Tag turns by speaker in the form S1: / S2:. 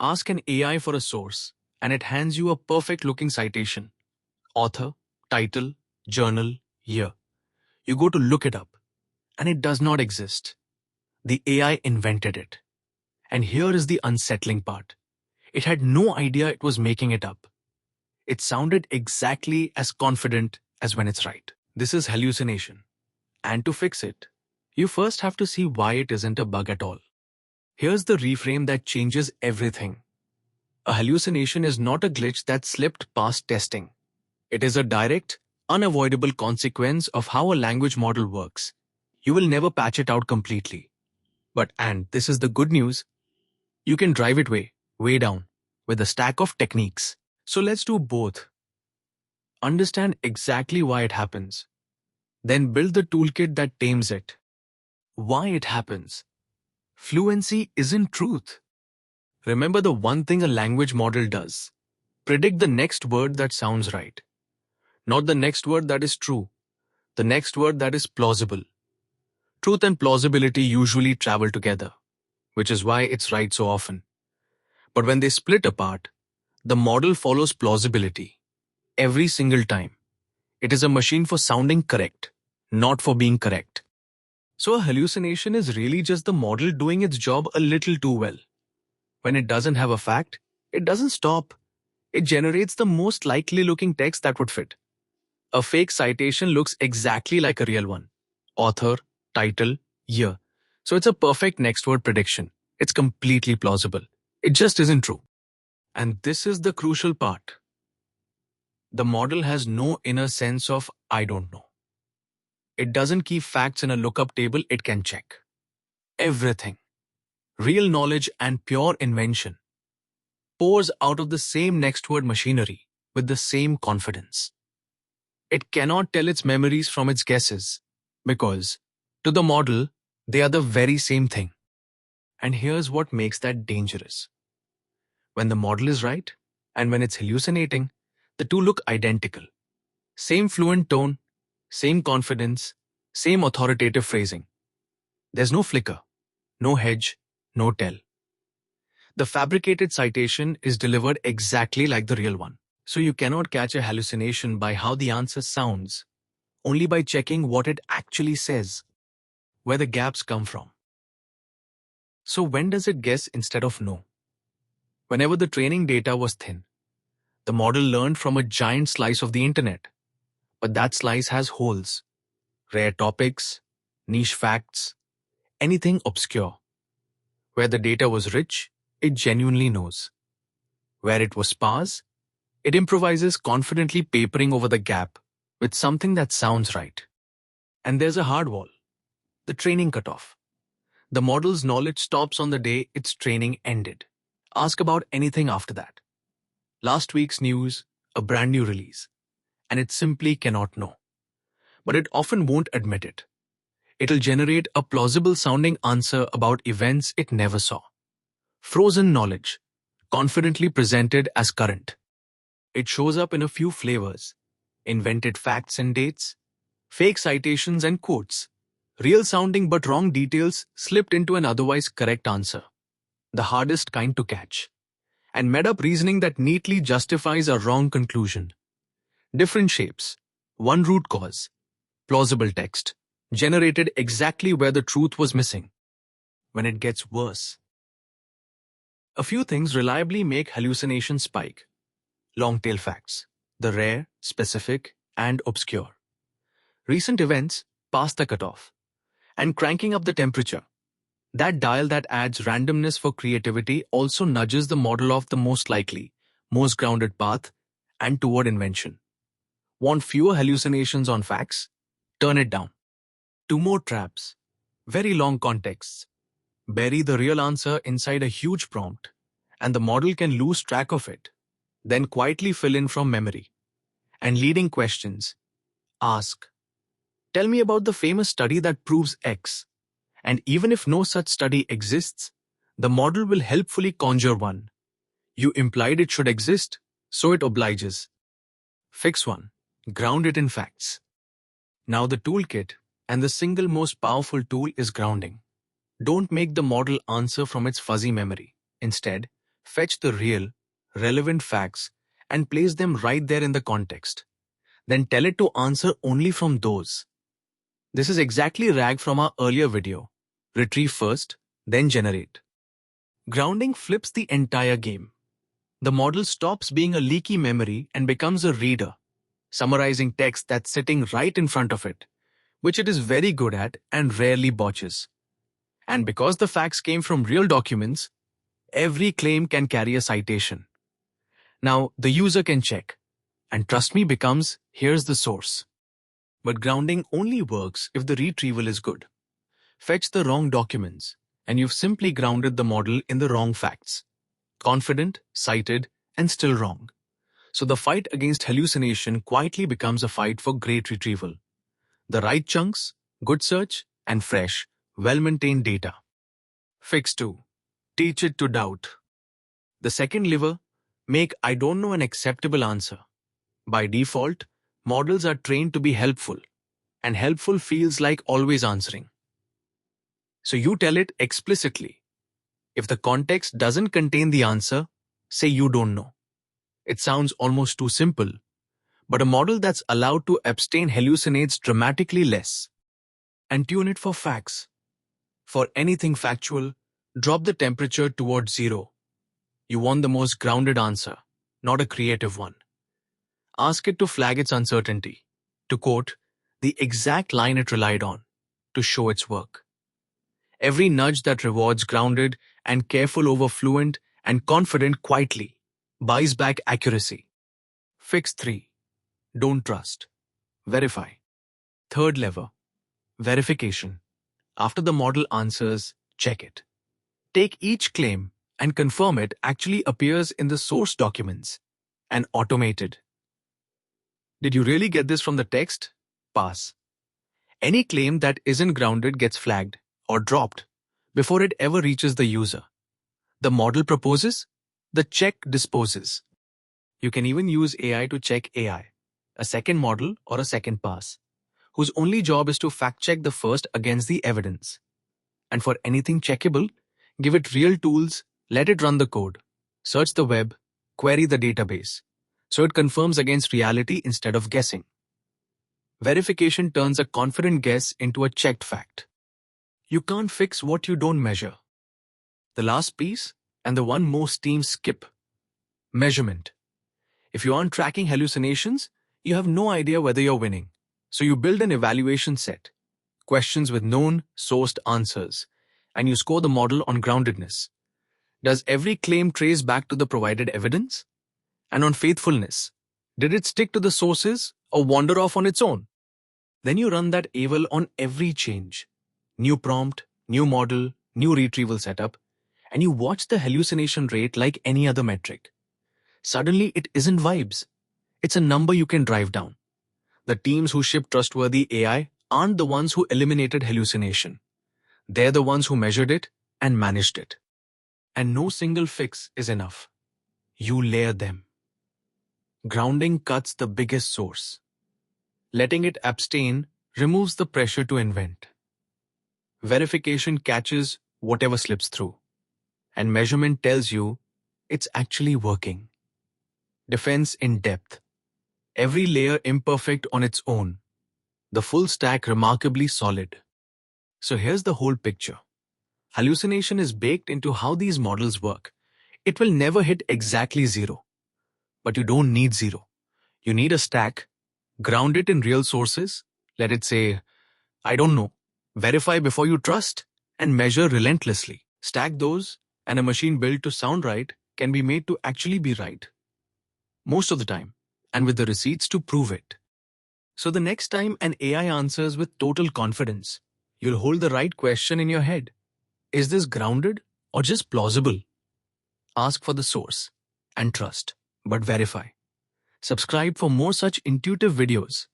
S1: Ask an AI for a source, and it hands you a perfect-looking citation. Author, title, journal, year. You go to look it up, and it does not exist. The AI invented it. And here is the unsettling part. It had no idea it was making it up. It sounded exactly as confident as when it's right. This is hallucination. And to fix it, you first have to see why it isn't a bug at all. Here's the reframe that changes everything. A hallucination is not a glitch that slipped past testing. It is a direct, unavoidable consequence of how a language model works. You will never patch it out completely. And this is the good news, you can drive it way down, with a stack of techniques. So let's do both. Understand exactly why it happens. Then build the toolkit that tames it. Why it happens. Fluency isn't truth. Remember the one thing a language model does. Predict the next word that sounds right. Not the next word that is true. The next word that is plausible. Truth and plausibility usually travel together, which is why it's right so often. But when they split apart, the model follows plausibility. Every single time. It is a machine for sounding correct, not for being correct. So a hallucination is really just the model doing its job a little too well. When it doesn't have a fact, it doesn't stop. It generates the most likely looking text that would fit. A fake citation looks exactly like a real one. Author, title, year. So it's a perfect next word prediction. It's completely plausible. It just isn't true. And this is the crucial part. The model has no inner sense of I don't know. It doesn't keep facts in a lookup table it can check. Everything, real knowledge and pure invention, pours out of the same next word machinery with the same confidence. It cannot tell its memories from its guesses because, to the model, they are the very same thing. And here's what makes that dangerous. When the model is right and when it's hallucinating, the two look identical. Same fluent tone, same confidence, same authoritative phrasing. There's no flicker, no hedge, no tell. The fabricated citation is delivered exactly like the real one. So you cannot catch a hallucination by how the answer sounds, only by checking what it actually says, where the gaps come from. So when does it guess instead of know? Whenever the training data was thin, the model learned from a giant slice of the internet. But that slice has holes, rare topics, niche facts, anything obscure. Where the data was rich, it genuinely knows. Where it was sparse, it improvises confidently papering over the gap with something that sounds right. And there's a hard wall, the training cutoff. The model's knowledge stops on the day its training ended. Ask about anything after that. Last week's news, a brand new release. And it simply cannot know. But it often won't admit it. It'll generate a plausible sounding answer about events it never saw. Frozen knowledge, confidently presented as current. It shows up in a few flavors: invented facts and dates, fake citations and quotes, real sounding but wrong details slipped into an otherwise correct answer. The hardest kind to catch. And made-up reasoning that neatly justifies a wrong conclusion. Different shapes, one root cause, plausible text, generated exactly where the truth was missing. When it gets worse. A few things reliably make hallucinations spike. Long-tail facts, the rare, specific, and obscure. Recent events pass the cutoff. And cranking up the temperature. That dial that adds randomness for creativity also nudges the model off the most likely, most grounded path, and toward invention. Want fewer hallucinations on facts? Turn it down. Two more traps. Very long contexts. Bury the real answer inside a huge prompt, and the model can lose track of it. Then quietly fill in from memory. And leading questions. Ask. Tell me about the famous study that proves X. And even if no such study exists, the model will helpfully conjure one. You implied it should exist, so it obliges. Fix 1. Ground it in facts. Now the toolkit, and the single most powerful tool is grounding. Don't make the model answer from its fuzzy memory. Instead, Fetch the real, relevant facts and place them right there in the context. Then tell it to answer only from those. This is exactly RAG from our earlier video. Retrieve first, then generate. Grounding flips the entire game. The model stops being a leaky memory and becomes a reader, summarizing text that's sitting right in front of it, which it is very good at and rarely botches. And because the facts came from real documents, every claim can carry a citation. Now, the user can check, and trust me becomes, here's the source. But grounding only works if the retrieval is good. Fetch the wrong documents, and you've simply grounded the model in the wrong facts. Confident, cited, and still wrong. So the fight against hallucination quietly becomes a fight for great retrieval. The right chunks, good search, and fresh, well-maintained data. Fix 2. Teach it to doubt. The second lever, make I don't know an acceptable answer. By default, models are trained to be helpful, and helpful feels like always answering. So you tell it explicitly. If the context doesn't contain the answer, say you don't know. It sounds almost too simple, but a model that's allowed to abstain hallucinates dramatically less. And tune it for facts. For anything factual, drop the temperature towards 0. You want the most grounded answer, not a creative one. Ask it to flag its uncertainty, to quote the exact line it relied on, to show its work. Every nudge that rewards grounded and careful over fluent and confident quietly buys back accuracy. Fix 3. Don't trust. Verify. Third lever. Verification. After the model answers, check it. Take each claim and confirm it actually appears in the source documents and automated. Did you really get this from the text? Pass. Any claim that isn't grounded gets flagged or dropped before it ever reaches the user. The model proposes, the check disposes. You can even use AI to check AI, a second model or a second pass, whose only job is to fact-check the first against the evidence. And for anything checkable, give it real tools, let it run the code, search the web, query the database, so it confirms against reality instead of guessing. Verification turns a confident guess into a checked fact. You can't fix what you don't measure. The last piece, and the one most teams skip: measurement. If you aren't tracking hallucinations, you have no idea whether you're winning. So you build an evaluation set, questions with known, sourced answers, and you score the model on groundedness. Does every claim trace back to the provided evidence? And on faithfulness, did it stick to the sources or wander off on its own? Then you run that eval on every change. New prompt, new model, new retrieval setup, and you watch the hallucination rate like any other metric. Suddenly, it isn't vibes. It's a number you can drive down. The teams who ship trustworthy AI aren't the ones who eliminated hallucination. They're the ones who measured it and managed it. And no single fix is enough. You layer them. Grounding cuts the biggest source. Letting it abstain removes the pressure to invent. Verification catches whatever slips through. And measurement tells you it's actually working. Defense in depth. Every layer imperfect on its own. The full stack remarkably solid. So here's the whole picture. Hallucination is baked into how these models work. It will never hit exactly 0. But you don't need 0. You need a stack, ground it in real sources, let it say, I don't know, verify before you trust, and measure relentlessly. Stack those, and a machine built to sound right can be made to actually be right. Most of the time, and with the receipts to prove it. So the next time an AI answers with total confidence, you'll hold the right question in your head. Is this grounded or just plausible? Ask for the source and trust, but verify. Subscribe for more such intuitive videos.